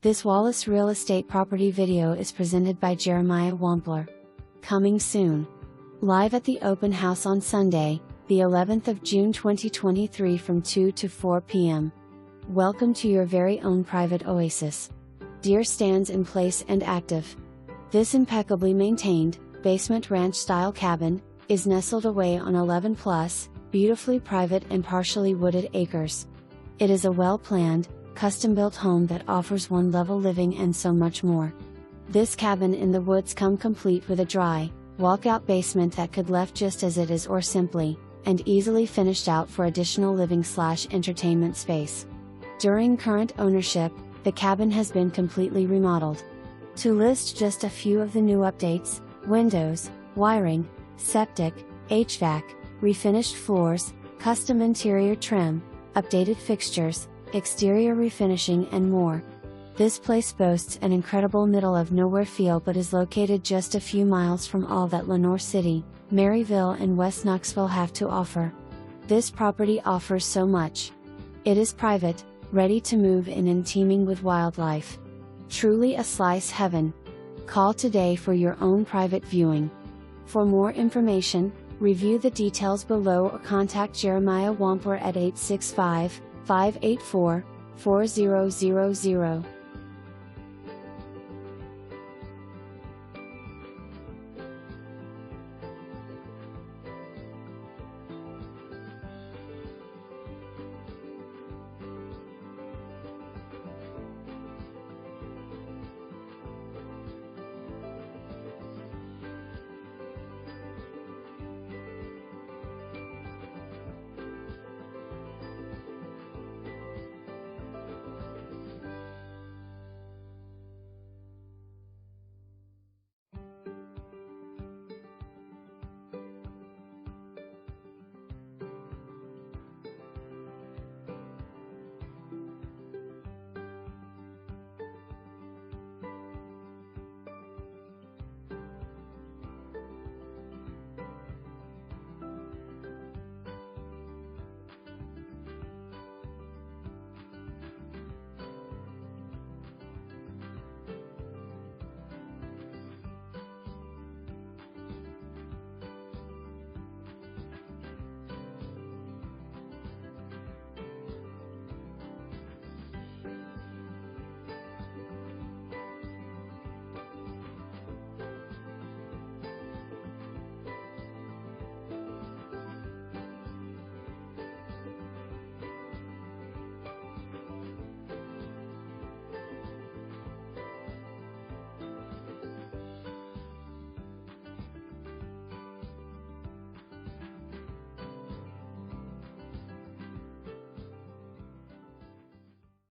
This Wallace Real Estate property video is presented by Jeremiah Wampler. Coming soon. Live at the open house on Sunday, the 11th of June 2023 from 2 to 4 p.m. Welcome to your very own private oasis. Deer stands in place and active. This impeccably maintained, basement ranch-style cabin, is nestled away on 11 plus, beautifully private and partially wooded acres. It is a well-planned, custom-built home that offers one-level living and so much more. This cabin in the woods comes complete with a dry, walkout basement that could left just as it is or simply, and easily finished out for additional living/entertainment space. During current ownership, the cabin has been completely remodeled. To list just a few of the new updates: windows, wiring, septic, HVAC, refinished floors, custom interior trim, updated fixtures, exterior refinishing and more. This place boasts an incredible middle-of-nowhere feel but is located just a few miles from all that Lenoir City, Maryville and West Knoxville have to offer. This property offers so much. It is private, ready to move in and teeming with wildlife. Truly a slice heaven. Call today for your own private viewing. For more information, review the details below or contact Jeremiah Wampler at 865-584-4000.